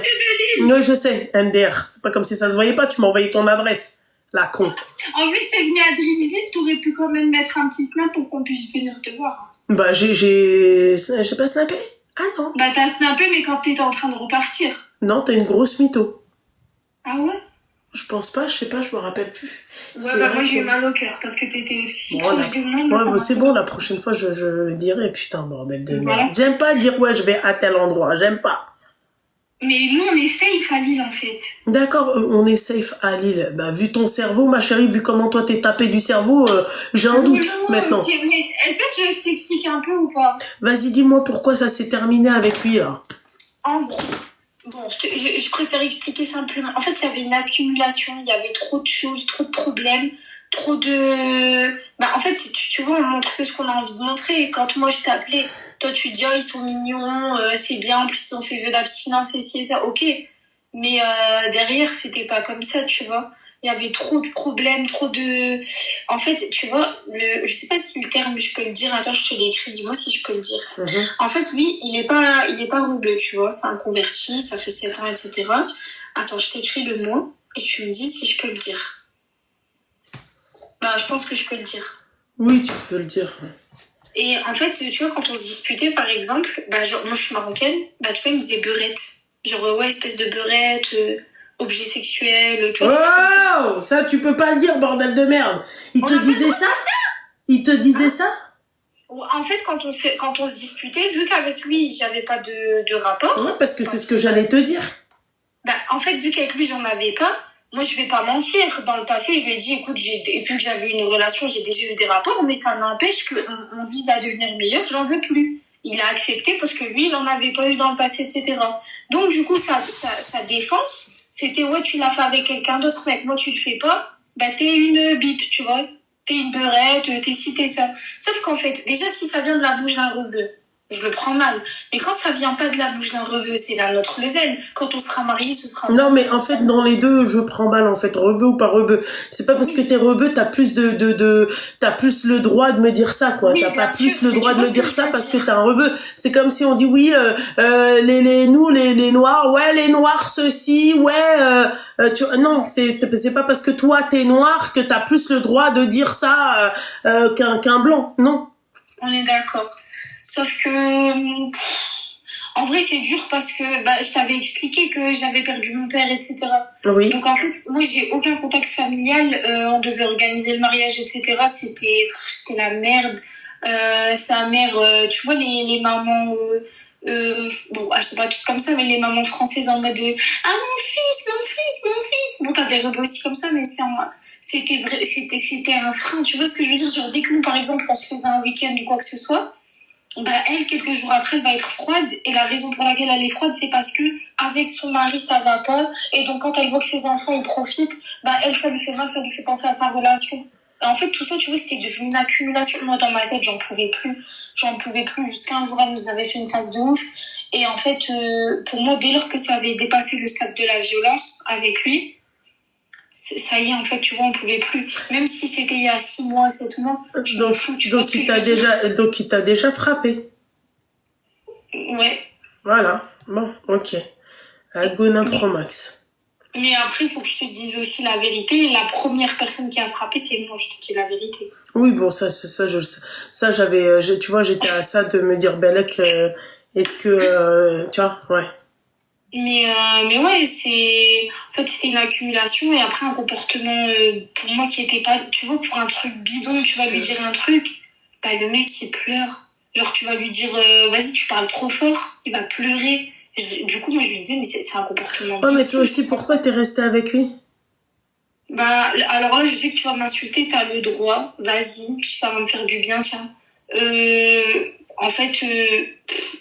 Oui, je sais, MDR. C'est pas comme si ça se voyait pas, tu m'as envoyé ton adresse. La con. En plus, t'es venu à Dreamville, t'aurais pu quand même mettre un petit snap pour qu'on puisse venir te voir. Bah, j'ai pas snappé. Ah non. Bah, t'as snappé, mais quand t'étais en train de repartir. Non, t'as une grosse mytho. Ah ouais? Je pense pas, je sais pas, je me rappelle plus. Ouais, bah moi j'ai eu mal au cœur parce que t'étais si proche de moi. Ouais, bah, c'est bon, la prochaine fois je dirai, putain, bordel de merde. J'aime pas dire ouais, je vais à tel endroit, j'aime pas. Mais nous on est safe à Lille en fait. D'accord, on est safe à Lille. Bah, vu ton cerveau, ma chérie, vu comment toi t'es tapé du cerveau, j'ai un doute maintenant. Est-ce que tu veux que je t'explique un peu ou pas? Vas-y, dis-moi pourquoi ça s'est terminé avec lui là. En gros. Bon, je préfère expliquer simplement. En fait, il y avait une accumulation, il y avait trop de choses, trop de problèmes, trop de... Bah, en fait, tu vois, on montre que ce qu'on a envie de montrer. Et quand moi, je t'ai appelé, toi, tu dis, oh, ils sont mignons, c'est bien, en plus, ils ont fait vœu d'abstinence, et ci et ça, ok. Mais derrière, c'était pas comme ça, tu vois. il y avait trop de problèmes, trop de... En fait, tu vois, je sais pas si le terme, je peux le dire. Attends, je te l'écris, dis-moi si je peux le dire. En fait, lui, il est pas rebeu, tu vois. C'est un converti, ça fait 7 ans, etc. Attends, je t'écris le mot et tu me dis si je peux le dire. Bah, je pense que je peux le dire. Oui, tu peux le dire. Et en fait, tu vois, quand on se disputait, par exemple, bah, genre, moi, je suis marocaine, bah, tu vois, il me disait beurette. Genre, ouais, espèce de beurette, objet sexuel, tu vois. Oh, ça, tu peux pas le dire, bordel de merde. Il te disait ça? Il te disait ça? En fait, quand on se disputait, vu qu'avec lui, j'avais pas de rapport. Ouais, parce que c'est ce que j'allais te dire. Bah, en fait, vu qu'avec lui, j'en avais pas, moi, je vais pas mentir. Dans le passé, je lui ai dit, écoute, vu que j'avais une relation, j'ai déjà eu des rapports, mais ça n'empêche qu'on vise à devenir meilleur, j'en veux plus. Il a accepté parce que lui, il en avait pas eu dans le passé, etc. Donc, du coup, sa défense, c'était, ouais, tu l'as fait avec quelqu'un d'autre, mec, moi, tu le fais pas, bah, t'es une bip, tu vois. T'es une beurette, t'es ci, t'es ça. Sauf qu'en fait, déjà, si ça vient de la bouche d'un rebeu, je le prends mal. Mais quand ça vient pas de la bouche d'un rebeu, c'est d'un autre level. Quand on sera mariés, ce sera... Non, mais en fait, dans les deux, je prends mal, en fait, rebeu ou pas rebeu. C'est pas parce que t'es rebeu, t'as plus t'as plus le droit de me dire ça, quoi. Oui, t'as pas sûr, plus le droit de me dire ça parce que t'es un rebeu. C'est comme si on dit, oui, les noirs, ouais, les noirs, ceci, ouais, non, c'est pas parce que toi, t'es noir que t'as plus le droit de dire ça, qu'un blanc. Non. On est d'accord. Sauf que, en vrai, c'est dur parce que bah, je t'avais expliqué que j'avais perdu mon père, etc. Oui. Donc, en fait, moi, j'ai aucun contact familial. On devait organiser le mariage, etc. C'était la merde. Sa mère, tu vois, les mamans... bon, je sais pas toutes comme ça, mais les mamans françaises en mode ah, mon fils, mon fils, mon fils. Bon, t'as des rebeux aussi comme ça, mais c'était un frein. Tu vois ce que je veux dire? Genre, dès que nous, par exemple, on se faisait un week-end ou quoi que ce soit, bah, elle, quelques jours après, elle va être froide. Et la raison pour laquelle elle est froide, c'est parce que avec son mari, ça va pas. Et donc, quand elle voit que ses enfants, ils profitent, bah, elle, ça lui fait mal, ça lui fait penser à sa relation. Et en fait, tout ça, tu vois, c'était devenu une accumulation. Moi, dans ma tête, j'en pouvais plus. Jusqu'à un jour, elle nous avait fait une phase de ouf. Et en fait, pour moi, dès lors que ça avait dépassé le stade de la violence avec lui, ça y est, en fait, tu vois, on pouvait plus. Même si c'était il y a 6 mois, 7 mois, je m'en fous. Donc, il t'a déjà frappé. Ouais. Voilà. Bon, ok. Agona Pro Max. Mais après, il faut que je te dise aussi la vérité. La première personne qui a frappé, c'est moi, je te dis la vérité. Oui, bon, j'avais, tu vois, j'étais à ça de me dire, Belek, est-ce que, tu vois, ouais. Mais ouais, en fait, c'était une accumulation et après un comportement, pour moi, qui était pas, tu vois, pour un truc bidon, tu vas lui dire un truc, bah, le mec, il pleure. Genre, tu vas lui dire, vas-y, tu parles trop fort, il va pleurer. Du coup, moi, je lui disais, mais c'est un comportement bidon. Oh, mais toi aussi, pourquoi t'es resté avec lui? Bah, alors là, je sais que tu vas m'insulter, t'as le droit, vas-y, ça va me faire du bien, tiens. En fait,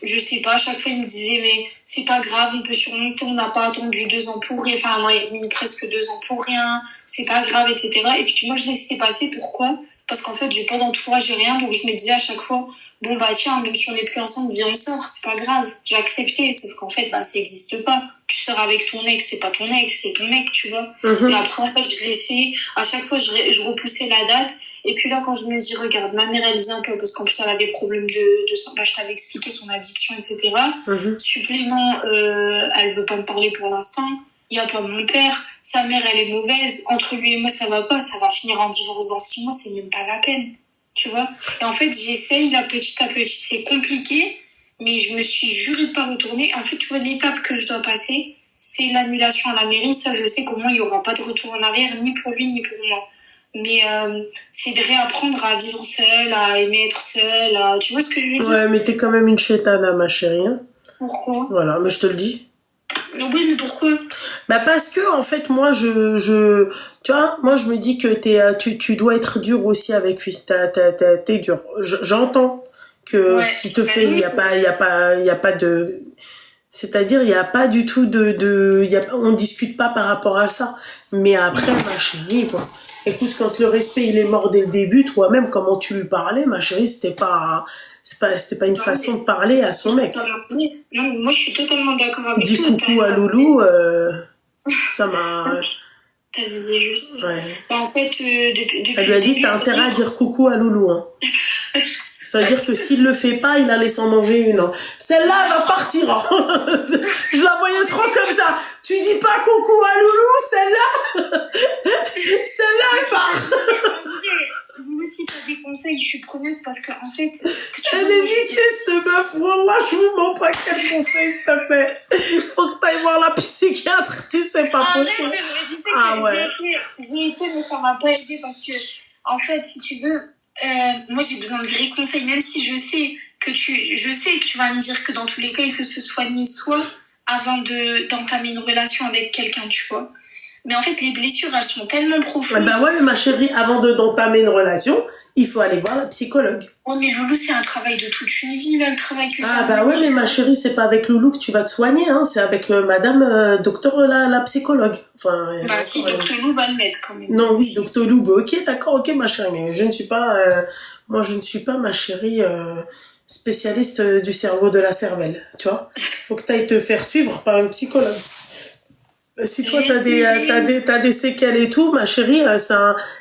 je sais pas, à chaque fois il me disait mais c'est pas grave, on peut surmonter, on n'a pas attendu 2 ans pour rien, enfin 1 an et demi, presque 2 ans pour rien, c'est pas grave, etc. Et puis moi je laissais passer, pourquoi? Parce qu'en fait j'ai pas d'entourage, j'ai rien, donc je me disais à chaque fois, bon bah tiens, même si on n'est plus ensemble, viens on sort, c'est pas grave, j'ai accepté, sauf qu'en fait bah ça existe pas. Tu sors avec ton ex, c'est pas ton ex, c'est ton mec, tu vois. Et après en fait je laissais, à chaque fois je repoussais la date. Et puis là, quand je me dis, regarde, ma mère, elle vient pas, parce qu'en plus, elle a des problèmes de sang, bah, je t'avais expliqué son addiction, etc. Supplément, elle veut pas me parler pour l'instant. Il y a pas mon père. Sa mère, elle est mauvaise. Entre lui et moi, ça va pas. Ça va finir en divorce dans 6 mois. C'est même pas la peine. Tu vois? Et en fait, j'essaye là, petit à petit. C'est compliqué, mais je me suis jurée de pas retourner. En fait, tu vois, l'étape que je dois passer, c'est l'annulation à la mairie. Ça, je sais qu'au moins, il y aura pas de retour en arrière, ni pour lui, ni pour moi. Mais c'est de réapprendre à vivre seule, à aimer être seule, tu vois ce que je veux dire? Ouais, mais t'es quand même une chétane, ma chérie. Hein. Pourquoi? Voilà, mais je te le dis. Oui, mais pourquoi? Bah parce que en fait moi tu vois, moi je me dis que tu dois être dur aussi avec lui. T'es dur. J'entends que ce qu'il te fait, il y a pas de, c'est-à-dire il y a pas du tout on discute pas par rapport à ça. Mais après ma chérie, bon, écoute, quand le respect il est mort dès le début, toi-même comment tu lui parlais, ma chérie, c'était pas une façon de parler à son mec. Non, moi je suis totalement d'accord avec toi. Dis coucou à Loulou, ça m'a... T'as visé juste. Ouais. En fait, depuis Elle lui a dit, t'as intérêt à dire coucou à Loulou. Hein. Ça veut dire que s'il le fait pas, il allait s'en manger une. Hein. Celle-là, elle va partir. Hein. Je la voyais trop comme ça. Tu dis pas coucou à Loulou, celle-là. Celle-là, elle part. Loulou, si t'as des conseils, je suis preneuse parce que, en fait... Elle est niquée, cette meuf. Wallah, je vous mens pas. Quel conseil, s'il te plaît. Faut que t'ailles voir la psychiatre. Tu sais pas possible. possible. Mais tu sais que j'ai été, mais ça m'a pas aidé parce que, en fait, si tu veux... moi j'ai besoin de vrais conseils, même si je sais que tu vas me dire que dans tous les cas il faut se soigner soi avant d'entamer une relation avec quelqu'un, tu vois, mais en fait les blessures elles sont tellement profondes. Bah ouais, mais ma chérie, avant d'entamer une relation, il faut aller voir la psychologue. Oh mais Loulou, c'est un travail de toute une vie là, le travail que ça. Ah bah ouais, mais ma chérie, c'est pas avec Loulou que tu vas te soigner, hein, c'est avec madame docteur la psychologue. Enfin, bah si, docteur Lou va le mettre quand même. Non, oui, docteur Lou, bah, ok, d'accord, ok ma chérie, mais je ne suis pas, moi je ne suis pas ma chérie spécialiste du cerveau de la cervelle, tu vois. Faut que tu ailles te faire suivre par un psychologue. Si toi t'as des séquelles et tout, ma chérie,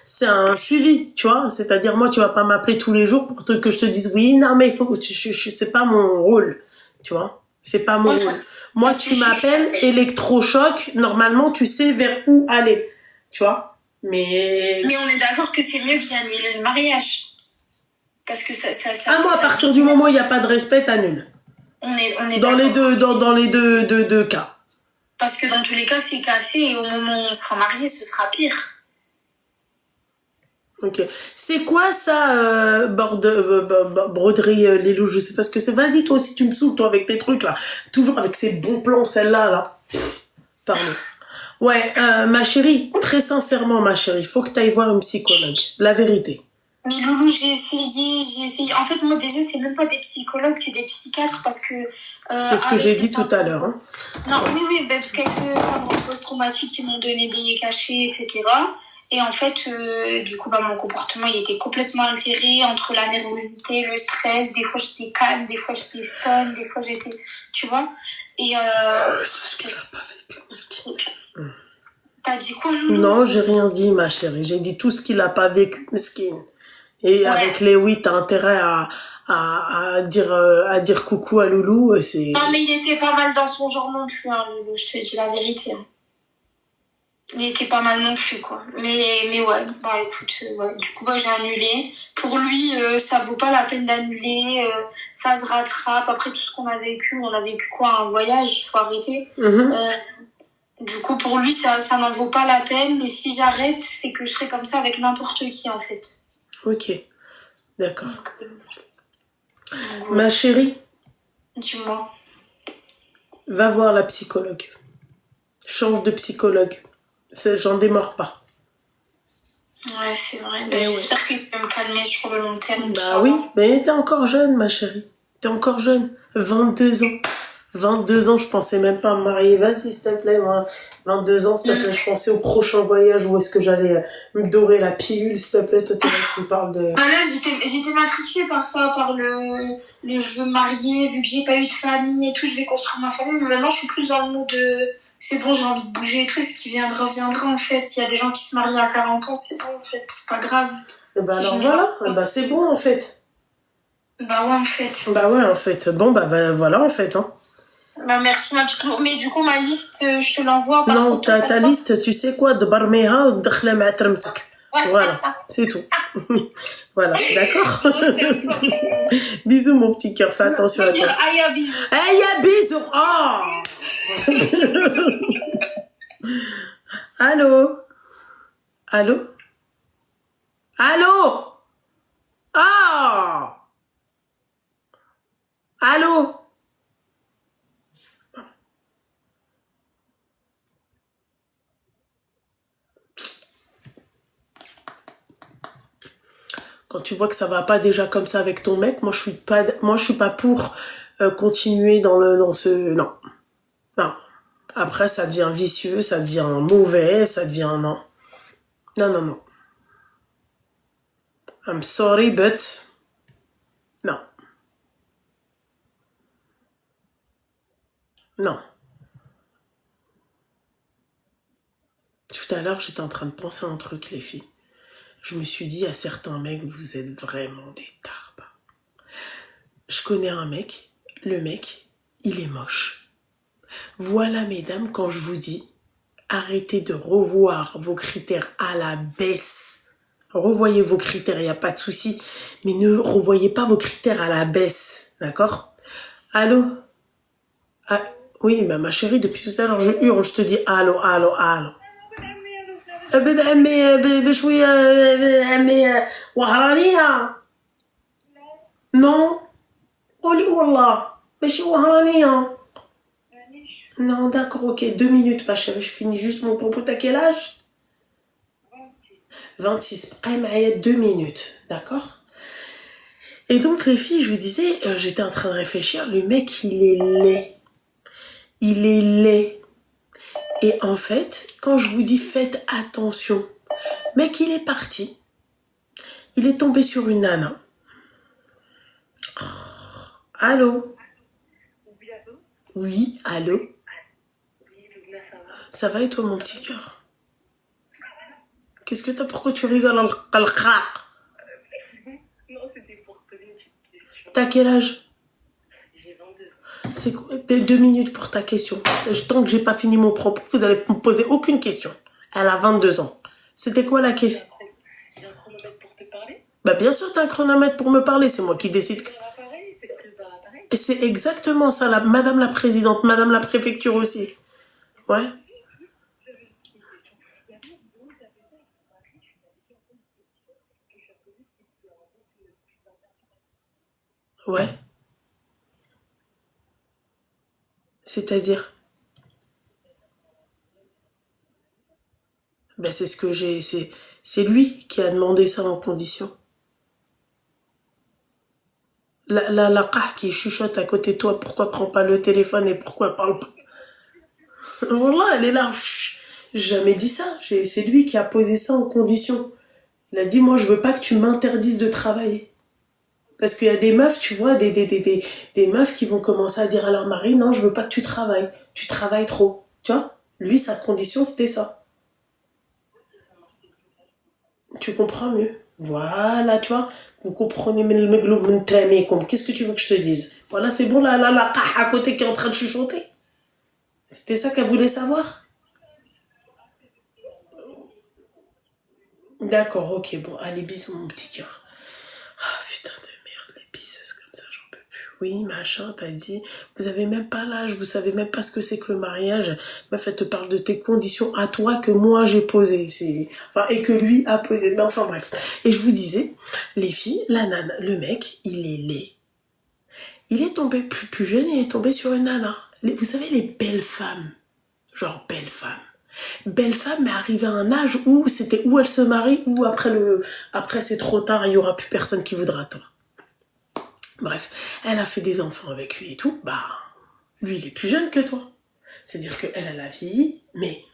c'est un suivi, tu vois. C'est-à-dire moi, tu vas pas m'appeler tous les jours pour que je te dise oui, non mais il faut que c'est pas mon rôle, tu vois. C'est pas mon rôle. Moi, tu m'appelles électrochoc, normalement tu sais vers où aller, tu vois. Mais on est d'accord que c'est mieux que j'ai annulé le mariage. Parce que ça moi, à partir du moment où il y a pas de respect, t'annules. On est dans les deux cas. Parce que dans tous les cas, c'est cassé et au moment où on sera mariés, ce sera pire. Ok. C'est quoi ça, broderie, Lilou? Je sais pas ce que c'est. Vas-y, toi aussi, tu me saoules, toi, avec tes trucs, là. Toujours avec ces bons plans, celle-là, là. Pardon. Ouais, ma chérie, très sincèrement, ma chérie, faut que tu ailles voir une psychologue. La vérité. Mais Loulou, j'ai essayé. En fait, moi, déjà, c'est même pas des psychologues, c'est des psychiatres parce que... c'est ce que j'ai dit tout à l'heure. Hein. Non, oui, parce qu'avec le syndrome post-traumatique, ils m'ont donné des cachets, etc. Et en fait, du coup, mon comportement, il était complètement altéré entre la nervosité, le stress. Des fois, j'étais calme, des fois, j'étais stun, des fois, j'étais... Tu vois. Et... c'est ce qu'il a pas vécu. T'as dit quoi, Loulou? Non, j'ai rien dit, ma chérie. J'ai dit tout ce qu'il a pas vécu, mesquine. Et avec les oui, t'as intérêt à dire coucou à Loulou, c'est... Non, mais il était pas mal dans son genre non plus, hein, Loulou, je te dis la vérité. Hein. Il était pas mal non plus, quoi. Mais ouais, écoute, ouais. Du coup, j'ai annulé. Pour lui, ça vaut pas la peine d'annuler, ça se rattrape. Après tout ce qu'on a vécu quoi, un voyage, faut arrêter. Du coup, pour lui, ça n'en vaut pas la peine. Et si j'arrête, c'est que je serai comme ça avec n'importe qui, en fait. Ok, d'accord. Ma chérie, dis-moi. Va voir la psychologue. Change de psychologue. J'en démords pas. Ouais, c'est vrai. J'espère qu'il peut me calmer sur le long terme. Bah oui, mais t'es encore jeune, ma chérie. T'es encore jeune. 22 ans. 22 ans, je pensais même pas à me marier. Vas-y, s'il te plaît, moi. 22 ans, s'il te plaît, je pensais au prochain voyage où est-ce que j'allais me dorer la pilule, s'il te plaît. Toi, t'es là, tu me parles de... Ah là, j'étais matrixée par ça, par le je veux me marier, vu que j'ai pas eu de famille et tout, je vais construire ma famille. Mais maintenant, je suis plus dans le mode de c'est bon, j'ai envie de bouger et tout. Ce qui viendra, viendra, en fait. Il y a des gens qui se marient à 40 ans, c'est bon, en fait. C'est pas grave. Bah alors voilà, bah c'est bon, en fait. Bah ouais, en fait. Bah ouais, en fait. Bon, bah voilà, en fait, hein. Bah merci ma petite. Mais du coup ma liste je te l'envoie par non, ta liste, tu sais quoi, de barmeha ou d'khla ma trmtak. Voilà, c'est tout. Voilà, d'accord. Bisous mon petit cœur, fais attention à toi. Aya bisous. Aya bisous. Oh. Allô. Allô. Allô. Ah. Allô. Quand tu vois que ça va pas déjà comme ça avec ton mec, moi je suis pas pour continuer dans ce non. Après ça devient vicieux, ça devient mauvais, ça devient non. Non. I'm sorry but non. tout à l'heure, j'étais en train de penser à un truc, les filles. Je me suis dit à certains mecs, vous êtes vraiment des tarbes. Je connais un mec, le mec, il est moche. Voilà, mesdames, quand je vous dis, arrêtez de revoir vos critères à la baisse. Revoyez vos critères, il n'y a pas de souci. Mais ne revoyez pas vos critères à la baisse, d'accord? Allô? Ah, oui, ma chérie, depuis tout à l'heure, je hurle, je te dis allô, allô, allô. بشوية وهرانية non قولي والله ماشي وهرانية non d'accord ok 2 minutes ma chérie je finis juste mon propos. T'as quel âge? 26 بقاي معايا 2 minutes d'accord. Et donc les filles je vous disais j'étais en train de réfléchir, le mec il est laid, il est laid. Et en fait, quand je vous dis faites attention, mec, il est parti. Il est tombé sur une nana. Oh, allô? Oui, allô? Ça va et toi, mon petit cœur? Qu'est-ce que t'as? Pourquoi tu rigoles? Non, c'était pour te poser une petite question. T'as quel âge? C'est quoi? 2 minutes pour ta question. Tant que j'ai pas fini mon propos, vous allez me poser aucune question. Elle a 22 ans. C'était quoi la question? J'ai un chronomètre pour te parler? Bah bien sûr, t'as un chronomètre pour me parler. C'est moi qui décide. Et c'est exactement ça, madame la présidente, madame la préfecture aussi. Ouais. Ouais. C'est-à-dire? Ben c'est ce que j'ai... C'est lui qui a demandé ça en condition. La qui chuchote à côté de toi, pourquoi prend pas le téléphone et pourquoi parle pas? Voilà, elle est là. Chut. J'ai jamais dit ça. C'est lui qui a posé ça en condition. Il a dit, moi, je veux pas que tu m'interdises de travailler. Parce qu'il y a des meufs, tu vois, des meufs qui vont commencer à dire à leur mari, non, je veux pas que tu travailles. Tu travailles trop. Tu vois? Lui, sa condition, c'était ça. Tu comprends mieux. Voilà, tu vois. Vous comprenez, qu'est-ce que tu veux que je te dise? Voilà, c'est bon, la à côté qui est en train de chuchoter. C'était ça qu'elle voulait savoir? D'accord, ok, bon, allez, bisous, mon petit cœur. Oh, putain de merde, les pisseuses comme ça, j'en peux plus. Oui, machin, t'as dit, vous avez même pas l'âge, vous savez même pas ce que c'est que le mariage. Meuf, elle te parle de tes conditions à toi que moi j'ai posées, et que lui a posé. Mais enfin, bref. Et je vous disais, les filles, la nana, le mec, il est laid. Il est tombé plus jeune, il est tombé sur une nana. Vous savez, les belles femmes, genre belles femmes. Belle femme, mais arrivée à un âge où c'était où elle se marie, ou après c'est trop tard, il y aura plus personne qui voudra toi. Bref, elle a fait des enfants avec lui et tout, bah, lui il est plus jeune que toi. C'est-à-dire qu'elle a la vie, mais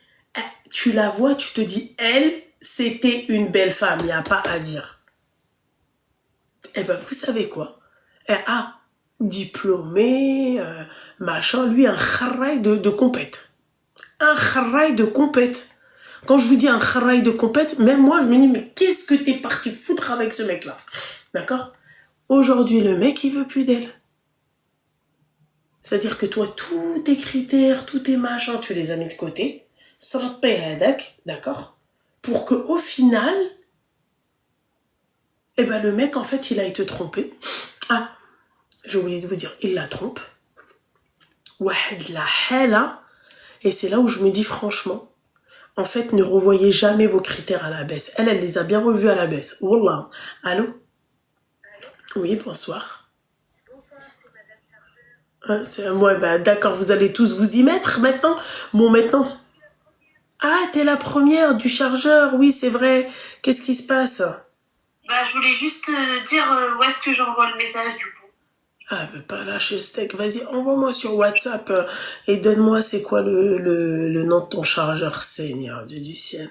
tu la vois, tu te dis, elle, c'était une belle femme, il n'y a pas à dire. Eh ben, vous savez quoi? Elle a diplômé, machin, lui un kharraï de compète. Un kharraï de compète. Quand je vous dis un kharraï de compète, même moi, je me dis, mais qu'est-ce que t'es parti foutre avec ce mec-là? D'accord? Aujourd'hui, le mec, il veut plus d'elle. C'est-à-dire que toi, tous tes critères, tous tes machins, tu les as mis de côté. D'accord? Pour que au final, eh ben, le mec, en fait, il a été trompé. Ah, j'ai oublié de vous dire, il la trompe. Wahed la hela. Et c'est là où je me dis franchement, en fait, ne revoyez jamais vos critères à la baisse. Elle les a bien revus à la baisse. Wallah. Allô? Allô? Oui, bonsoir. Bonsoir, c'est Madame Chargeur. Ouais, bah d'accord, vous allez tous vous y mettre maintenant. Bon, maintenant... Ah, t'es la première du chargeur, oui, c'est vrai. Qu'est-ce qui se passe? Bah, je voulais juste dire où est-ce que j'envoie le message du coup. Ah, elle veut pas lâcher le steak. Vas-y, envoie-moi sur WhatsApp et donne-moi c'est quoi le nom de ton chargeur, Seigneur Dieu du ciel.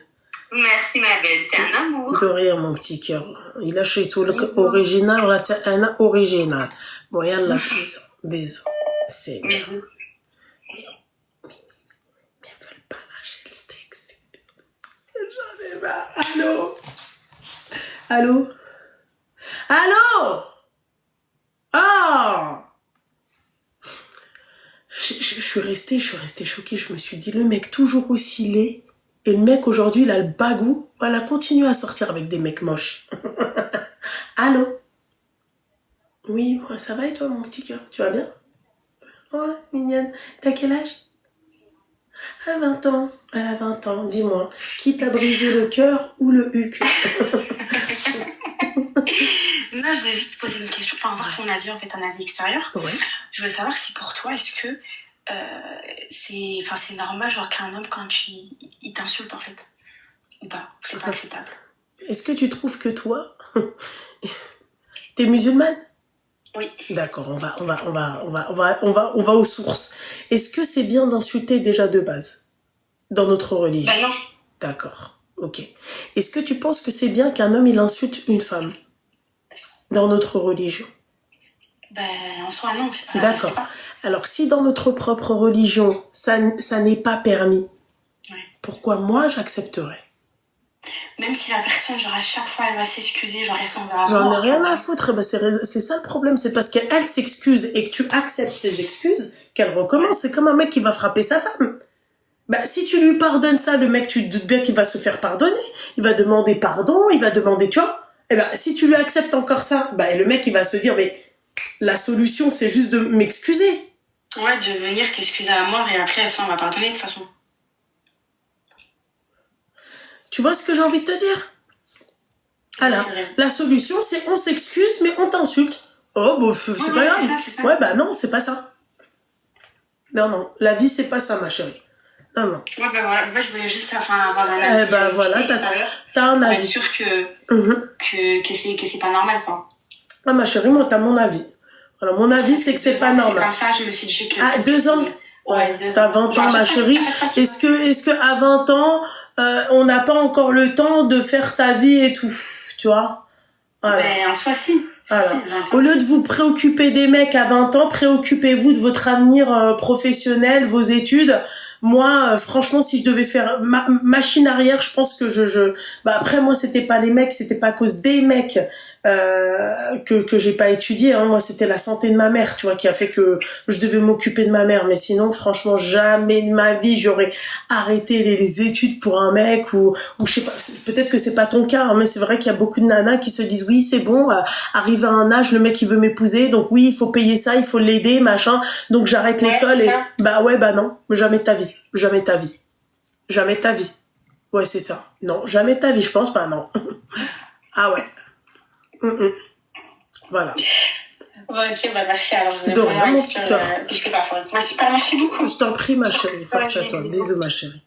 Merci ma belle, t'es un amour. De rien, mon petit cœur. Il a chez tout l'original, là t'es un original. Bon, yallah, bisous. Bisous. C'est bisous. Mais elles veulent pas lâcher le steak. Allô? Allô? Ah! Je suis restée choquée. Je me suis dit, le mec toujours aussi laid. Et le mec, aujourd'hui, il a le bagou. Voilà, continue à sortir avec des mecs moches. Allô? Oui, moi, ça va et toi, mon petit cœur? Tu vas bien? Oh, mignonne. T'as quel âge? À 20 ans. Elle a 20 ans. Dis-moi, qui t'a brisé le cœur ou le huc? Non, je voulais juste te poser une question, enfin avoir ton avis, en fait, un avis extérieur. Ouais. Je voulais savoir si pour toi, est-ce que c'est normal, genre qu'un homme, quand il t'insulte, en fait, ou pas, c'est pas acceptable. Est-ce que tu trouves que toi, t'es musulmane? Oui. D'accord, on va aux sources. Est-ce que c'est bien d'insulter déjà de base dans notre religion? Ben non. D'accord, ok. Est-ce que tu penses que c'est bien qu'un homme il insulte une femme dans notre religion? Ben en soi non, c'est pas. D'accord. Alors si dans notre propre religion ça n'est pas permis, ouais. Pourquoi moi j'accepterais? Même si la personne, genre à chaque fois elle va s'excuser, genre elle s'en va. J'en ai rien à foutre, bah c'est ça le problème, c'est parce qu'elle s'excuse et que tu acceptes ses excuses qu'elle recommence. C'est comme un mec qui va frapper sa femme. Bah si tu lui pardonnes ça, le mec tu te doutes bien qu'il va se faire pardonner, il va demander pardon, il va demander, tu vois. Et ben si tu lui acceptes encore ça, bah le mec il va se dire mais la solution c'est juste de m'excuser. Ouais, de venir t'excuser à mort et après ça on va pardonner de toute façon. Tu vois ce que j'ai envie de te dire? Alors, la solution, c'est on s'excuse, mais on t'insulte. Oh, bon, c'est pas grave. C'est ça. Ouais, bah non, c'est pas ça. Non, la vie, c'est pas ça, ma chérie. Non. Ouais, bah voilà, moi je voulais juste avoir un avis voilà, t'as un avis. Être sûr que c'est pas normal, quoi. Ah, ma chérie, moi, t'as mon avis. Alors, mon avis, c'est que c'est pas normal. Comme ça, je me suis dit que... Ah, 2 ans? Ouais, 2 ans. T'as 20 ans, ma chérie. Est-ce que à 20 ans, on n'a pas encore le temps de faire sa vie et tout, tu vois? Voilà. Mais en soi, si. Voilà. Au lieu de vous préoccuper des mecs à 20 ans, préoccupez-vous de votre avenir professionnel, vos études. Moi, franchement, si je devais faire machine arrière, je pense que bah après, moi, c'était pas les mecs, c'était pas à cause des mecs que j'ai pas étudié. Hein. Moi, c'était la santé de ma mère, tu vois, qui a fait que je devais m'occuper de ma mère. Mais sinon, franchement, jamais de ma vie, j'aurais arrêté les études pour un mec ou je sais pas. Peut-être que c'est pas ton cas, hein, mais c'est vrai qu'il y a beaucoup de nanas qui se disent oui, c'est bon, arrive à un âge, le mec il veut m'épouser, donc oui, il faut payer ça, il faut l'aider, machin. Donc j'arrête l'école et bah ouais, bah non, jamais de ta vie, jamais de ta vie, jamais de ta vie. Ouais, c'est ça. Non, jamais de ta vie, je pense pas, non. Ah ouais. Voilà. Ok, bah merci alors. De rien, mon petit cœur. Merci beaucoup. Je t'en prie, ma chérie. Force à toi. Bisous, ma chérie.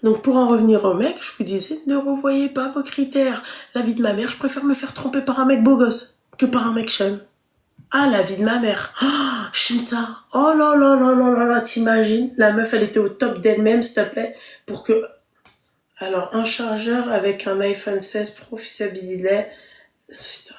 Donc, pour en revenir au mec, je vous disais, ne revoyez pas vos critères. La vie de ma mère, je préfère me faire tromper par un mec beau gosse que par un mec chum. Ah, la vie de ma mère. Oh, Shinta. Oh là, t'imagines? La meuf, elle était au top d'elle-même, s'il te plaît, pour que... Alors, un chargeur avec un iPhone 16 Pro fiabilité. Putain.